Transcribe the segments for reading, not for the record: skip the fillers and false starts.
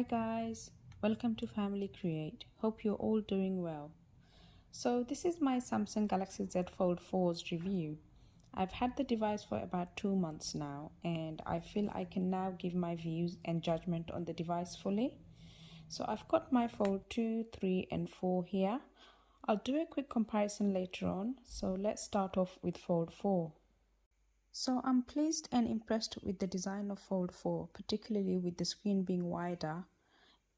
guys, welcome to Family Create. Hope you're all doing well. So this is my Samsung Galaxy Z Fold4's review. I've had the device for about 2 months now and I feel I can now give my views and judgment on the device fully. So I've got my Fold 2, 3 and 4 here. I'll do a quick comparison later on, so let's start off with Fold 4. So I'm pleased and impressed with the design of Fold 4, particularly with the screen being wider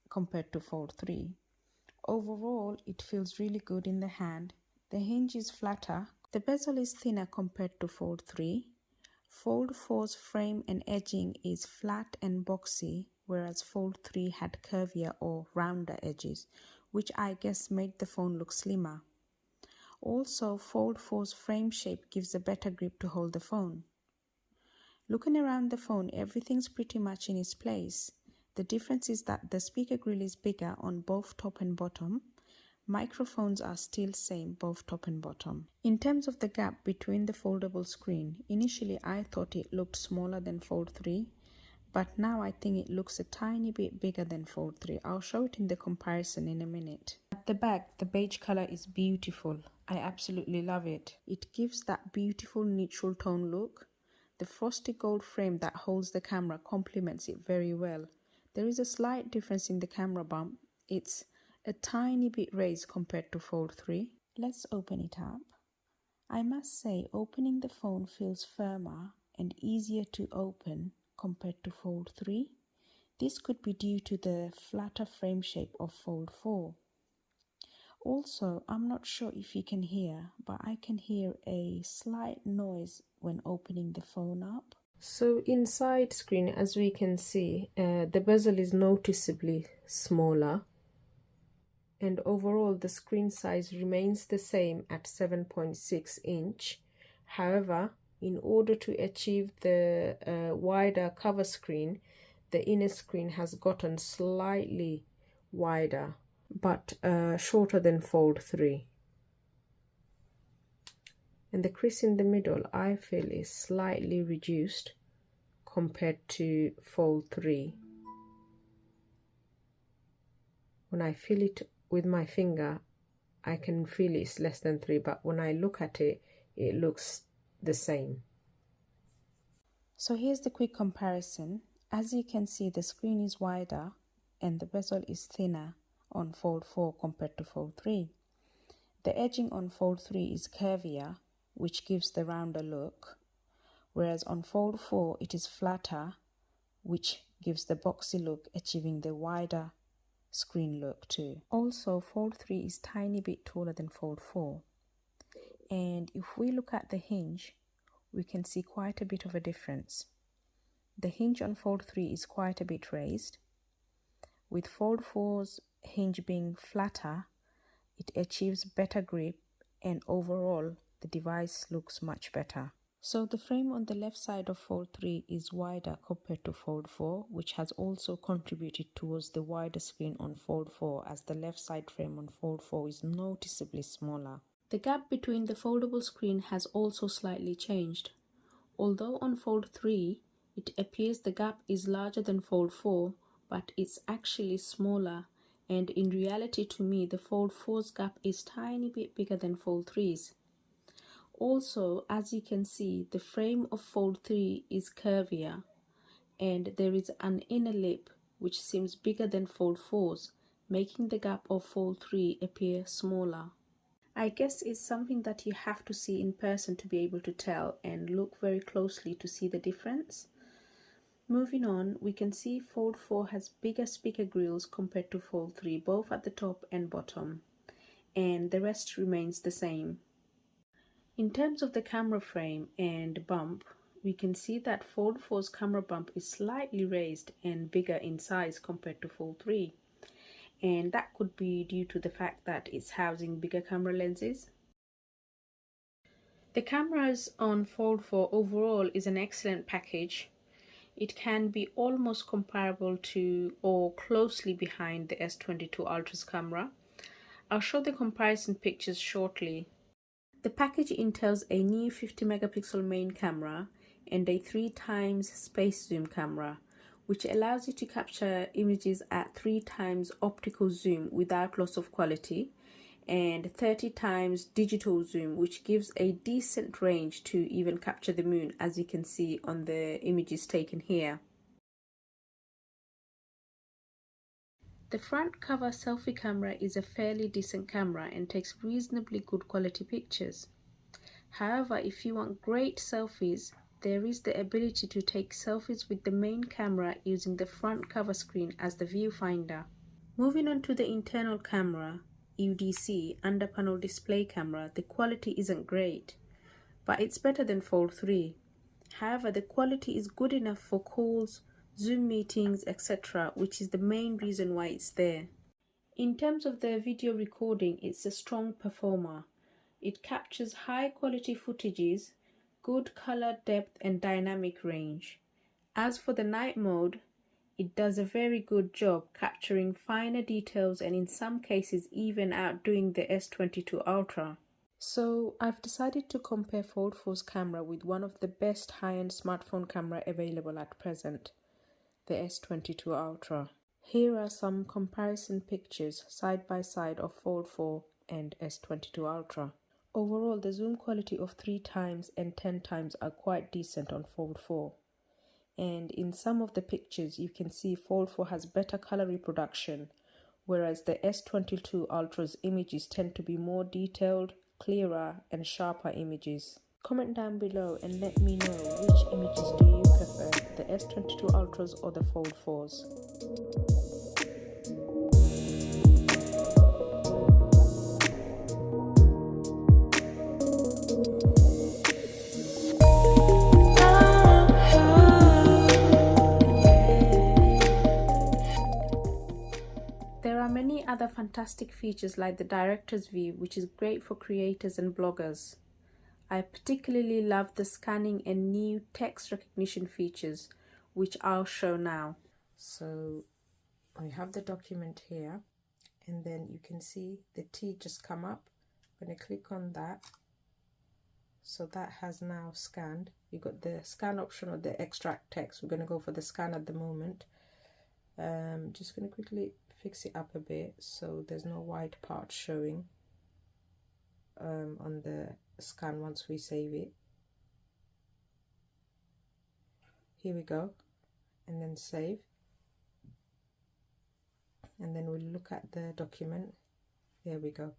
compared to Fold 3. Overall, it feels really good in the hand. The hinge is flatter. The bezel is thinner compared to Fold 3. Fold 4's frame and edging is flat and boxy, whereas Fold 3 had curvier or rounder edges, which I guess made the phone look slimmer. Also, Fold 4's frame shape gives a better grip to hold the phone. Looking around the phone, everything's pretty much in its place. The difference is that the speaker grill is bigger on both top and bottom. Microphones are still same, both top and bottom. In terms of the gap between the foldable screen, initially I thought it looked smaller than Fold 3, but now I think it looks a tiny bit bigger than Fold 3. I'll show it in the comparison in a minute. At the back, the beige color is beautiful. I absolutely love it. It gives that beautiful neutral tone look. The frosty gold frame that holds the camera complements it very well. There is a slight difference in the camera bump. It's a tiny bit raised compared to Fold 3. Let's open it up. I must say, opening the phone feels firmer and easier to open compared to Fold 3. This could be due to the flatter frame shape of Fold 4. Also, I'm not sure if you can hear, but I can hear a slight noise when opening the phone up. So inside screen, as we can see, the bezel is noticeably smaller, and overall the screen size remains the same at 7.6 inch. However, in order to achieve the wider cover screen, the inner screen has gotten slightly wider, but shorter than Fold 3. And the crease in the middle, I feel, is slightly reduced compared to Fold 3. When I feel it with my finger, I can feel it's less than 3, but when I look at it, it looks the same. So here's the quick comparison. As you can see, the screen is wider and the bezel is thinner on Fold 4 compared to Fold 3. The edging on Fold 3 is curvier, which gives the rounder look, whereas on Fold 4 it is flatter, which gives the boxy look, achieving the wider screen look too. Also, Fold 3 is tiny bit taller than Fold 4, and if we look at the hinge, we can see quite a bit of a difference. The hinge on Fold 3 is quite a bit raised. With Fold 4's hinge being flatter, it achieves better grip, and overall the device looks much better. So the frame on the left side of Fold 3 is wider compared to Fold 4, which has also contributed towards the wider screen on Fold 4, as the left side frame on Fold 4 is noticeably smaller. The gap between the foldable screen has also slightly changed. Although on Fold 3, it appears the gap is larger than Fold 4, but it's actually smaller, and in reality to me the Fold 4's gap is tiny bit bigger than Fold 3's. Also, as you can see, the frame of Fold 3 is curvier, and there is an inner lip which seems bigger than Fold 4's, making the gap of Fold 3 appear smaller. I guess it's something that you have to see in person to be able to tell and look very closely to see the difference. Moving on, we can see Fold 4 has bigger speaker grills compared to Fold 3, both at the top and bottom, and the rest remains the same. In terms of the camera frame and bump, we can see that Fold 4's camera bump is slightly raised and bigger in size compared to Fold 3, and that could be due to the fact that it's housing bigger camera lenses. The cameras on Fold 4 overall is an excellent package. It can be almost comparable to or closely behind the S22 Ultra's camera. I'll show the comparison pictures shortly. The package entails a new 50 megapixel main camera and a 3x space zoom camera, which allows you to capture images at 3 times optical zoom without loss of quality, and 30 times digital zoom, which gives a decent range to even capture the moon, as you can see on the images taken here. The front cover selfie camera is a fairly decent camera and takes reasonably good quality pictures. However, if you want great selfies, there is the ability to take selfies with the main camera using the front cover screen as the viewfinder. Moving on to the internal camera, UDC, under panel display camera, the quality isn't great, but it's better than Fold 3. However, the quality is good enough for calls, Zoom meetings, etc., which is the main reason why it's there. In terms of the video recording, it's a strong performer. It captures high quality footages, good color depth and dynamic range. As for the night mode, it does a very good job capturing finer details and in some cases even outdoing the S22 Ultra. So I've decided to compare Fold 4's camera with one of the best high-end smartphone camera available at present, the S22 Ultra. Here are some comparison pictures side by side of Fold 4 and S22 Ultra. Overall, the zoom quality of 3 times and 10 times are quite decent on Fold 4. And in some of the pictures you can see Fold 4 has better color reproduction, whereas the S22 Ultra's images tend to be more detailed, clearer and sharper images. Comment down below and let me know which images do you prefer, the S22 Ultras or the Fold 4s. There are many other fantastic features like the director's view, which is great for creators and bloggers. I particularly love the scanning and new text recognition features, which I'll show now. So I have the document here, and then you can see the T just come up. I'm going to click on that. So that has now scanned. You got the scan option or the extract text. We're going to go for the scan at the moment. Just going to quickly fix it up a bit so there's no white part showing on the scan once we save it. Here we go, and then save, and then we'll look at the document. There we go.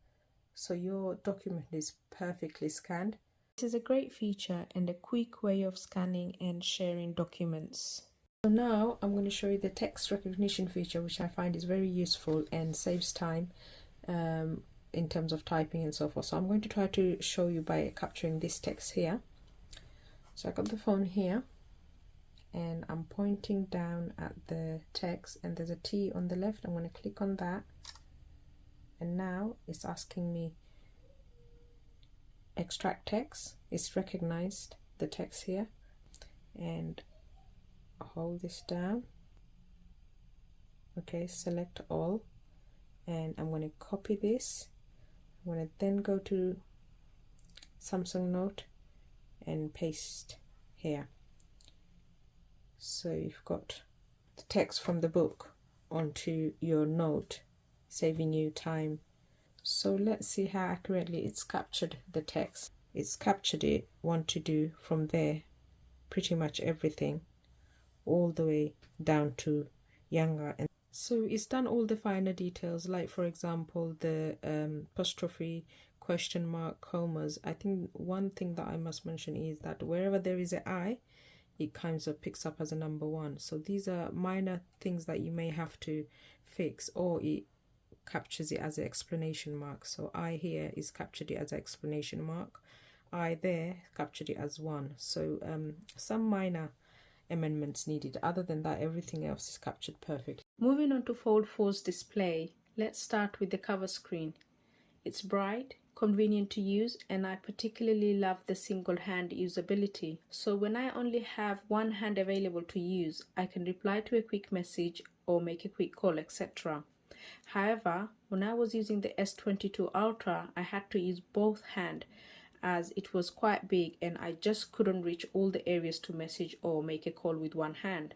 So your document is perfectly scanned. This is a great feature and a quick way of scanning and sharing documents. So now I'm going to show you the text recognition feature, which I find is very useful and saves time in terms of typing and so forth. So I'm going to try to show you by capturing this text here. So I got the phone here and I'm pointing down at the text, and there's a T on the left. I'm going to click on that, and now it's asking me extract text. It's recognized the text here, and hold this down. Okay, select all, and I'm going to copy this. I'm going to then go to Samsung Note and paste here. So you've got the text from the book onto your note, saving you time. So let's see how accurately it's captured the text. It's captured it, want to do from there pretty much everything, all the way down to younger. And so it's done all the finer details, like for example the apostrophe, question mark, commas. I think one thing that I must mention is that wherever there is an I, it kind of picks up as a number 1. So these are minor things that you may have to fix, or it captures it as an exclamation mark. So I here is captured it as an exclamation mark, I there captured it as 1. So some minor amendments needed. Other than that, everything else is captured perfectly. Moving on to Fold 4's display, let's start with the cover screen. It's bright, convenient to use, and I particularly love the single hand usability. So when I only have one hand available to use, I can reply to a quick message or make a quick call, etc. However, when I was using the S22 Ultra, I had to use both hands as it was quite big and I just couldn't reach all the areas to message or make a call with one hand.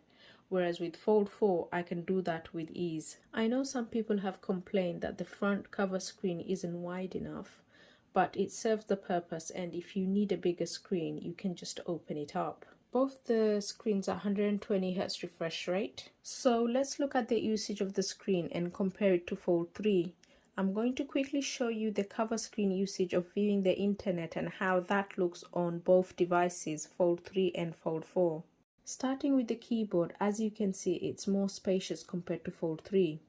whereas with Fold 4 I can do that with ease. I know some people have complained that the front cover screen isn't wide enough, but it serves the purpose, and if you need a bigger screen you can just open it up. Both the screens are 120 Hz refresh rate. So let's look at the usage of the screen and compare it to Fold 3. I'm going to quickly show you the cover screen usage of viewing the internet and how that looks on both devices, Fold 3 and Fold 4. Starting with the keyboard, as you can see, it's more spacious compared to Fold 3.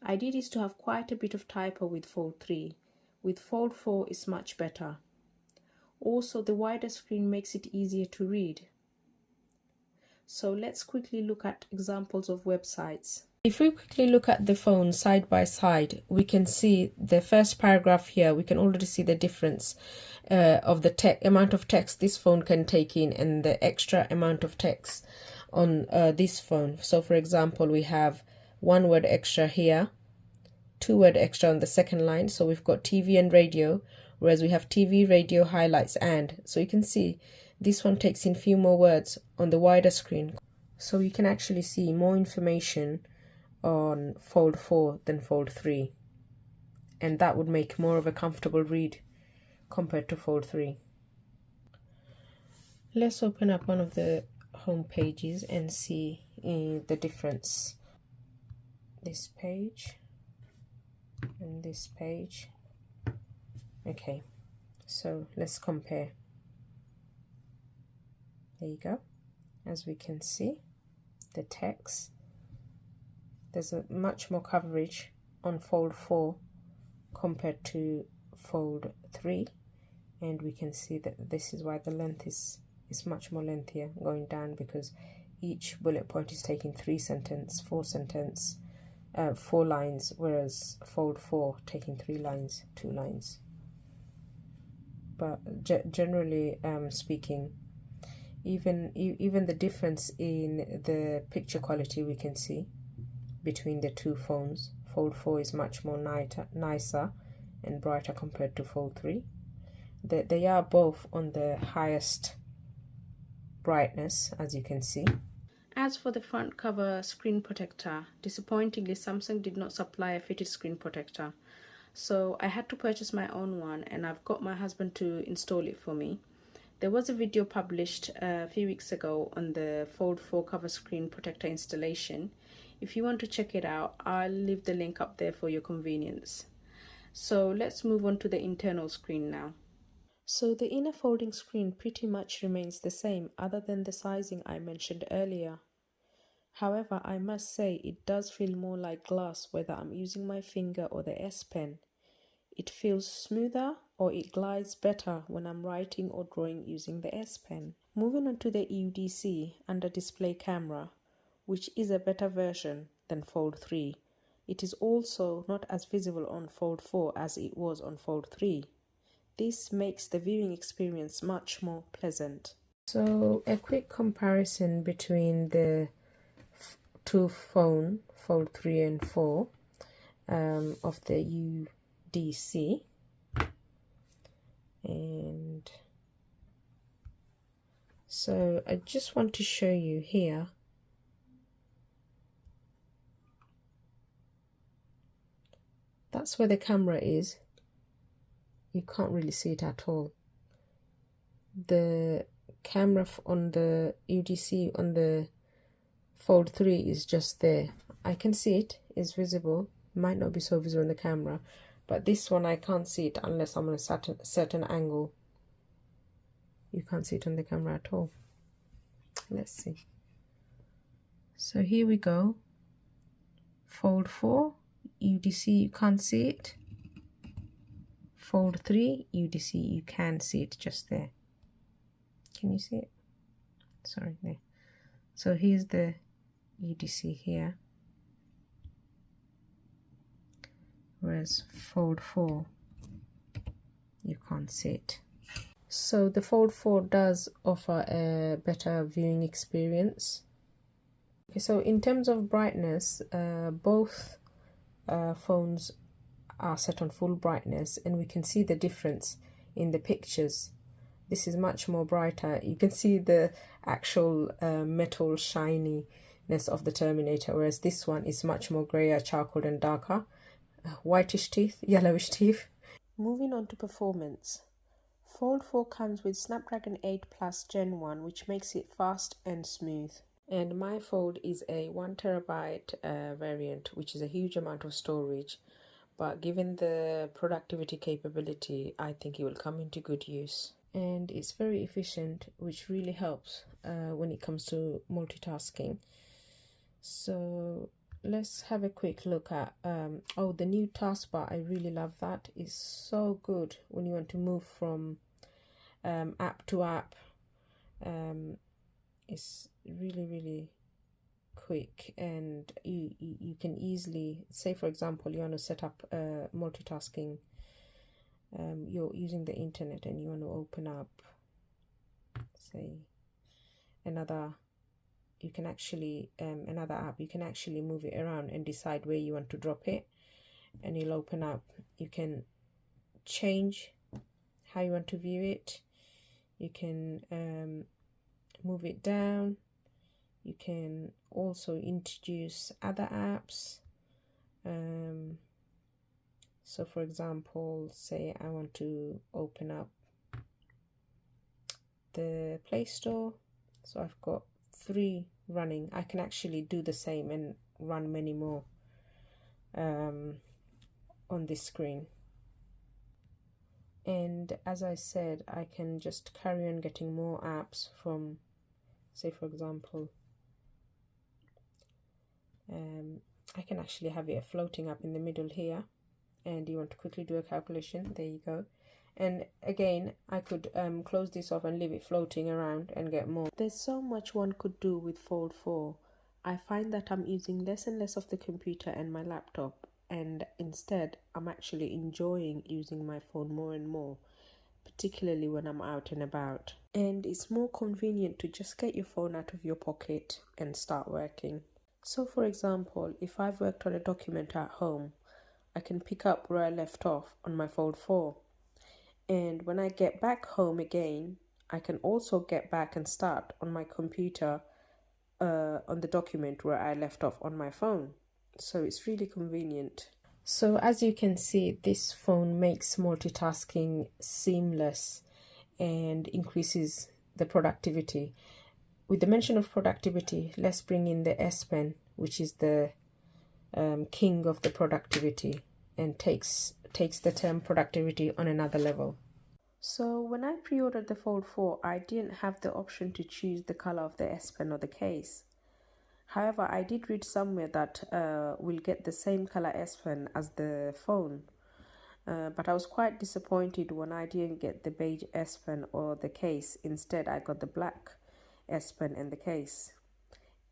I did used to have quite a bit of typo with Fold 3. With Fold 4 it's much better. Also, the wider screen makes it easier to read. So let's quickly look at examples of websites. If we quickly look at the phone side by side, we can see the first paragraph here. We can already see the difference of the amount of text this phone can take in and the extra amount of text on this phone. So for example, we have 1 word extra here, 2 word extra on the second line. So we've got TV and radio, whereas we have TV, radio, highlights, and. So you can see this one takes in few more words on the wider screen. So you can actually see more information on Fold 4 than Fold 3, and that would make more of a comfortable read compared to Fold 3. Let's open up one of the home pages and see the difference. This page and this page. Okay, so let's compare. There you go. As we can see, the text, there's a much more coverage on Fold 4 compared to Fold 3, and we can see that this is why the length is much more lengthier going down, because each bullet point is taking 4 lines, whereas Fold 4 taking 3 lines, 2 lines. But generally speaking, even the difference in the picture quality we can see between the two phones. Fold 4 is much more nicer and brighter compared to Fold 3. They are both on the highest brightness, as you can see. As for the front cover screen protector, disappointingly Samsung did not supply a fitted screen protector, so I had to purchase my own one, and I've got my husband to install it for me. There was a video published a few weeks ago on the Fold 4 cover screen protector installation. If you want to check it out, I'll leave the link up there for your convenience. So let's move on to the internal screen now. So the inner folding screen pretty much remains the same, other than the sizing I mentioned earlier. However, I must say it does feel more like glass whether I'm using my finger or the S Pen. It feels smoother, or it glides better when I'm writing or drawing using the S Pen. Moving on to the UDC under display camera, which is a better version than Fold 3. It is also not as visible on Fold 4 as it was on Fold 3. This makes the viewing experience much more pleasant. So a quick comparison between the two Fold 3 and 4 of the UDC. And so I just want to show you here. That's where the camera is. You can't really see it at all. The camera on the UDC on the Fold 3 is just there. I can see it, it's visible. Might not be so visible in the camera, but this one I can't see it unless I'm on a certain angle. You can't see it on the camera at all. Let's see. So here we go. Fold 4, UDC, you can't see it. Fold 3, UDC, you can see it just there. Can you see it? Sorry, there. So here's the UDC here. Whereas Fold 4, you can't see it. So the Fold 4 does offer a better viewing experience. Okay, so in terms of brightness, both phones are set on full brightness, and we can see the difference in the pictures. This is much more brighter. You can see the actual metal shiny of the Terminator, whereas this one is much more grayer, charcoal and darker, whitish teeth, yellowish teeth. Moving on to performance. Fold 4 comes with Snapdragon 8 Plus Gen 1, which makes it fast and smooth. And my Fold is a 1TB variant, which is a huge amount of storage. But given the productivity capability, I think it will come into good use. And it's very efficient, which really helps when it comes to multitasking. So let's have a quick look at the new taskbar. I really love that. It's so good when you want to move from app to app. It's really quick, and you can easily, say for example you want to set up multitasking. You're using the internet and you want to open up, say, another app. You can actually move it around and decide where you want to drop it, and it'll open up. You can change how you want to view it. You can move it down. You can also introduce other apps. So for example, say I want to open up the Play Store. So I've got 3 running. I can actually do the same and run many more on this screen. And as I said, I can just carry on getting more apps from, say for example, I can actually have it floating up in the middle here, and you want to quickly do a calculation, there you go. And again, I could close this off and leave it floating around and get more. There's so much one could do with Fold 4. I find that I'm using less and less of the computer and my laptop, and instead I'm actually enjoying using my phone more and more, particularly when I'm out and about. And it's more convenient to just get your phone out of your pocket and start working. So for example, if I've worked on a document at home, I can pick up where I left off on my Fold 4. And when I get back home again, I can also get back and start on my computer on the document where I left off on my phone. So it's really convenient. So as you can see, this phone makes multitasking seamless and increases the productivity. With the mention of productivity, let's bring in the S Pen, which is the king of the productivity, and takes the term productivity on another level. So when I pre-ordered the Fold 4, I didn't have the option to choose the color of the S Pen or the case. However, I did read somewhere that we'll get the same color S Pen as the phone. But I was quite disappointed when I didn't get the beige S Pen or the case. Instead, I got the black S Pen and the case.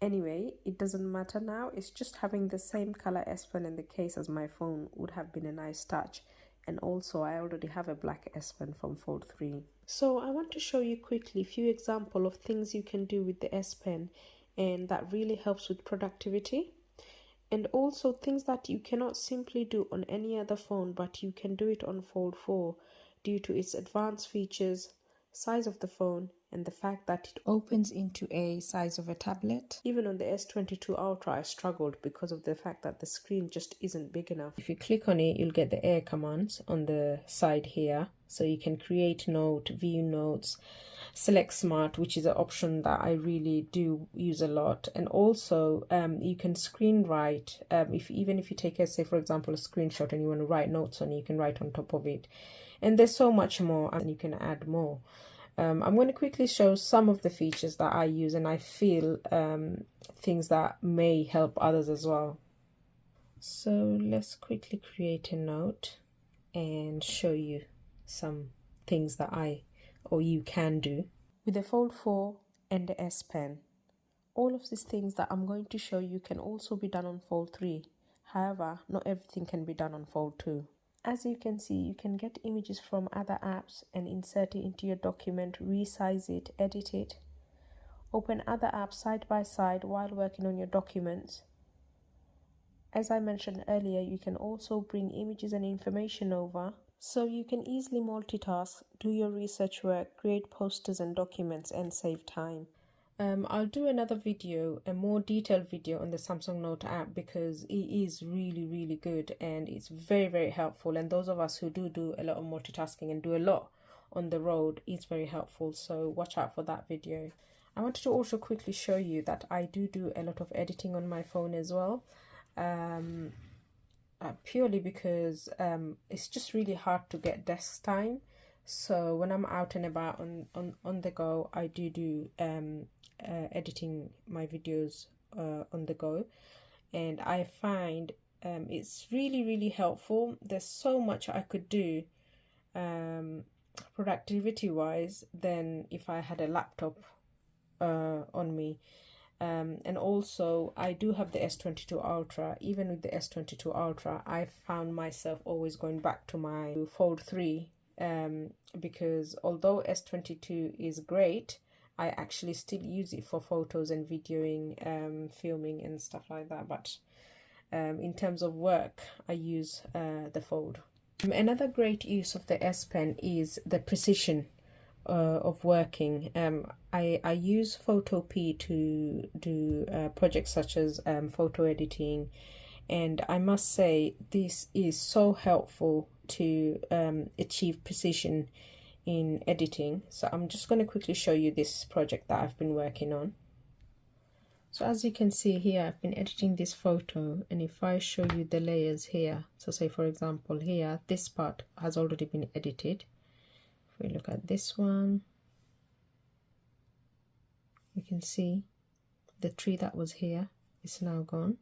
Anyway, it doesn't matter now. It's just having the same color S Pen and the case as my phone would have been a nice touch. And also, I already have a black S Pen from Fold 3. So I want to show you quickly a few examples of things you can do with the S Pen, and that really helps with productivity. And also things that you cannot simply do on any other phone, but you can do it on Fold 4 due to its advanced features, size of the phone, and the fact that it opens into a size of a tablet. Even on the S22 Ultra, I struggled because of the fact that the screen just isn't big enough. If you click on it, you'll get the air commands on the side here. So you can create note, view notes, select smart, which is an option that I really do use a lot. And also you can screen write. Even if you take a, say for example, a screenshot and you want to write notes on it, you can write on top of it. And there's so much more, and you can add more. I'm going to quickly show some of the features that I use, and I feel things that may help others as well. So let's quickly create a note and show you some things that you can do with the Fold 4 and the S Pen. All of these things that I'm going to show you can also be done on Fold 3. However, not everything can be done on Fold 2. As you can see, you can get images from other apps and insert it into your document, resize it, edit it. Open other apps side by side while working on your documents. As I mentioned earlier, you can also bring images and information over, so you can easily multitask, do your research work, create posters and documents, and save time. I'll do another video, a more detailed video on the Samsung Note app, because it is really good and it's very helpful. And those of us who do a lot of multitasking and do a lot on the road, it's very helpful. So watch out for that video. I wanted to also quickly show you that I do a lot of editing on my phone as well. Purely because it's just really hard to get desk time. So when I'm out and about on the go, I do editing my videos on the go, and I find it's really helpful. There's so much I could do productivity wise than if I had a laptop on me. And also I do have the S22 Ultra. Even with the S22 Ultra, I found myself always going back to my Fold 3, because although S22 is great, I actually still use it for photos and videoing, filming and stuff like that. But in terms of work, I use the Fold. Another great use of the S Pen is the precision of working. I use Photopea to do projects such as photo editing, and I must say this is so helpful to achieve precision in editing. So I'm just going to quickly show you this project that I've been working on. So as you can see here, I've been editing this photo, and if I show you the layers here, so say for example here, this part has already been edited. If we look at this one, we can see the tree that was here is now gone,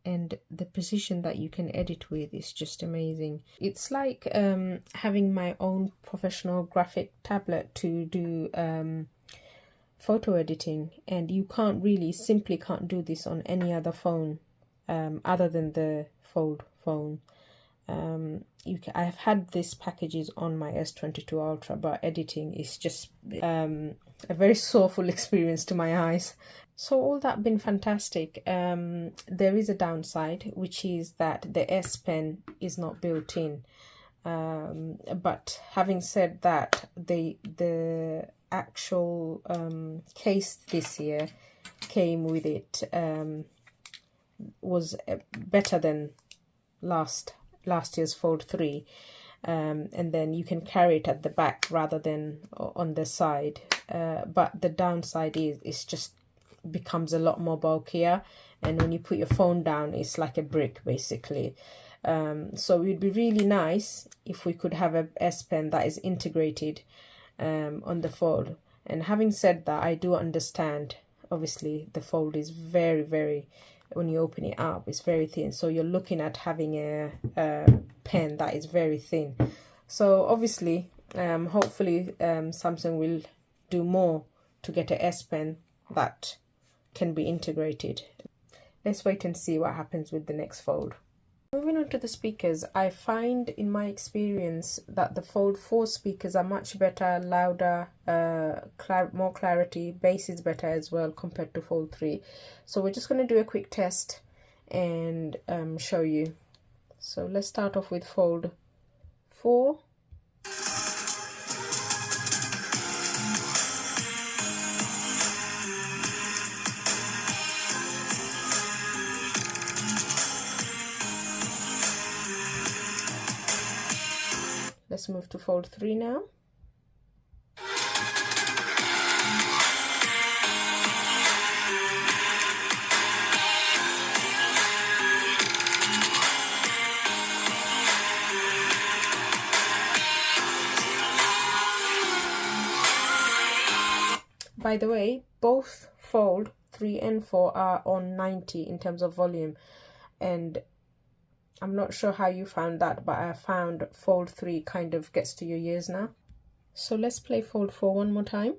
and the precision that you can edit with is just amazing. It's like having my own professional graphic tablet to do photo editing, and you simply can't do this on any other phone other than the Fold phone. I've had these packages on my S22 Ultra, but editing is just a very soulful experience to my eyes. So all that been fantastic. There is a downside, which is that the S Pen is not built in. But having said that, the actual case this year came with it, was better than last year's Fold 3, and then you can carry it at the back rather than on the side, but the downside is it's just becomes a lot more bulkier, and when you put your phone down, it's like a brick basically. So it would be really nice if we could have a S Pen that is integrated on the Fold. And having said that, I do understand, obviously the Fold is very, when you open it up, it's very thin, so you're looking at having a pen that is very thin. So obviously hopefully Samsung will do more to get a S Pen that can be integrated. Let's wait and see what happens with the next Fold. Moving on to the speakers, I find in my experience that the Fold 4 speakers are much better, louder, more clarity. Bass is better as well compared to Fold 3. So we're just going to do a quick test and show you. So let's start off with Fold 4. Let's move to Fold 3 now. By the way, both Fold 3 and 4 are on 90 in terms of volume, and I'm not sure how you found that, but I found Fold 3 kind of gets to your ears now. So let's play Fold 4 one more time.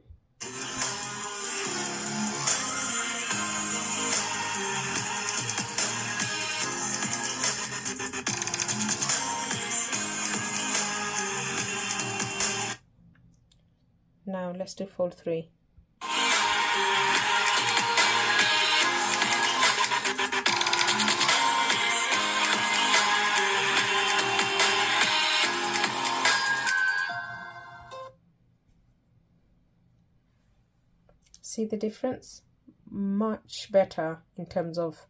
Now let's do Fold 3. See the difference? Much better in terms of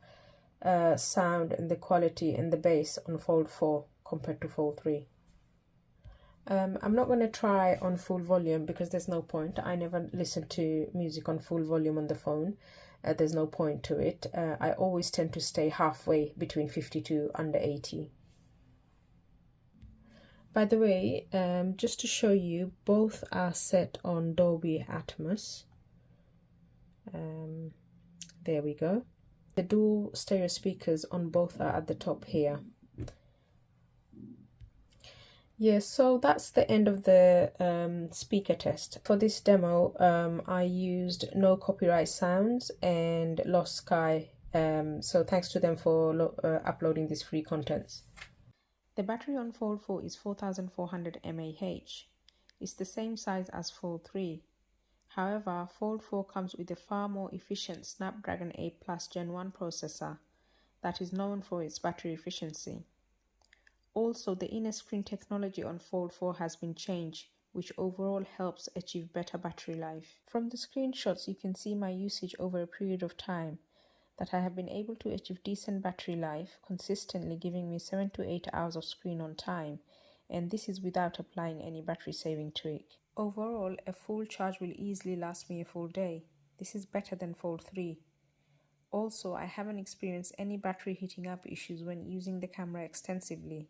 sound and the quality and the bass on Fold 4 compared to Fold 3. I'm not going to try on full volume because there's no point. I never listen to music on full volume on the phone. There's no point to it. I always tend to stay halfway between 50 to under 80. By the way, just to show you, both are set on Dolby Atmos. There we go. The dual stereo speakers on both are at the top here. Yeah, so that's the end of the speaker test. For this demo, I used No Copyright Sounds and Lost Sky. So thanks to them for uploading this free contents. The battery on Fold 4 is 4400 mAh. It's the same size as Fold 3. However, Fold 4 comes with a far more efficient Snapdragon 8 Plus Gen 1 processor that is known for its battery efficiency. Also, the inner screen technology on Fold 4 has been changed, which overall helps achieve better battery life. From the screenshots, you can see my usage over a period of time, that I have been able to achieve decent battery life, consistently giving me 7 to 8 hours of screen on time, and this is without applying any battery saving tweak. Overall, a full charge will easily last me a full day. This is better than Fold 3. Also, I haven't experienced any battery heating up issues when using the camera extensively.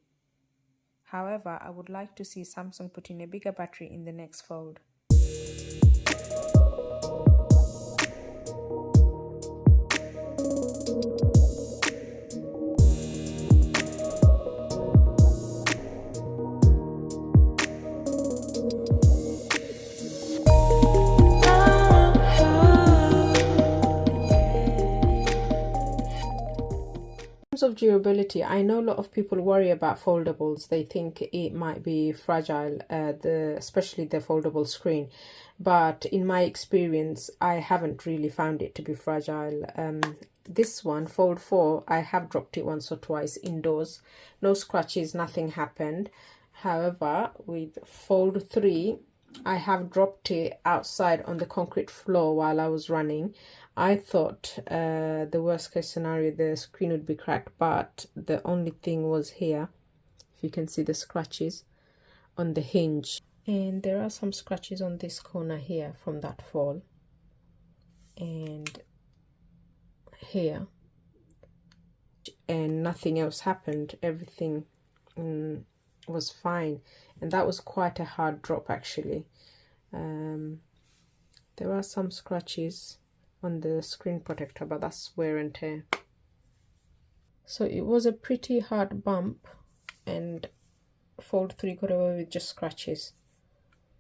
However, I would like to see Samsung put in a bigger battery in the next Fold. Of durability, I know a lot of people worry about foldables. They think it might be fragile, especially the foldable screen, but in my experience I haven't really found it to be fragile. This one, Fold 4, I have dropped it once or twice indoors. No scratches, nothing happened. However, with Fold 3, I have dropped it outside on the concrete floor while I was running. I thought the worst case scenario, the screen would be cracked, but the only thing was here. If you can see the scratches on the hinge. And there are some scratches on this corner here from that fall. And here. And nothing else happened. Everything was fine. And that was quite a hard drop actually. There are some scratches on the screen protector, but that's wear and tear. So it was a pretty hard bump, and Fold 3 got away with just scratches.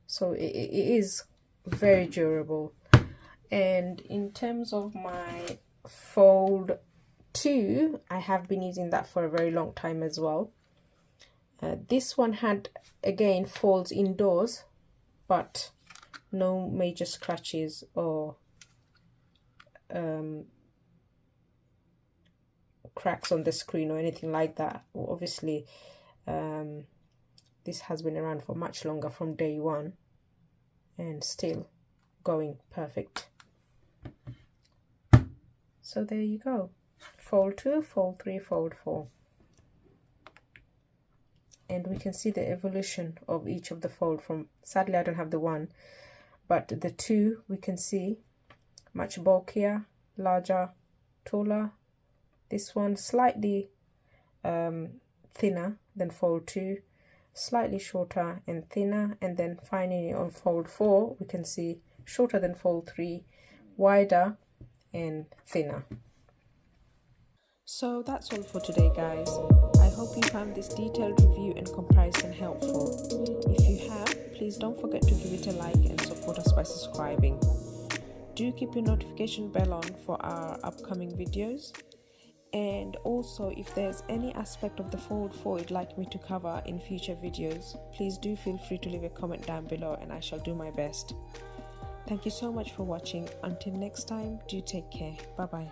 So it is very durable. And in terms of my Fold 2, I have been using that for a very long time as well. This one had, again, folds indoors, but no major scratches or cracks on the screen or anything like that. Obviously, this has been around for much longer, from day one, and still going perfect. So there you go. Fold 2, Fold 3, Fold 4. And we can see the evolution of each of the fold from, sadly I don't have the 1, but the 2 we can see much bulkier, larger, taller. This one slightly thinner than Fold 2, slightly shorter and thinner, and then finally on Fold 4 we can see shorter than Fold 3, wider and thinner. So that's all for today, guys. I hope you found this detailed review and comparison helpful. If you have, please don't forget to give it a like and support us by subscribing. Do keep your notification bell on for our upcoming videos. And also, if there's any aspect of the Fold 4 you'd like me to cover in future videos, please do feel free to leave a comment down below and I shall do my best. Thank you so much for watching. Until next time, do take care. Bye bye.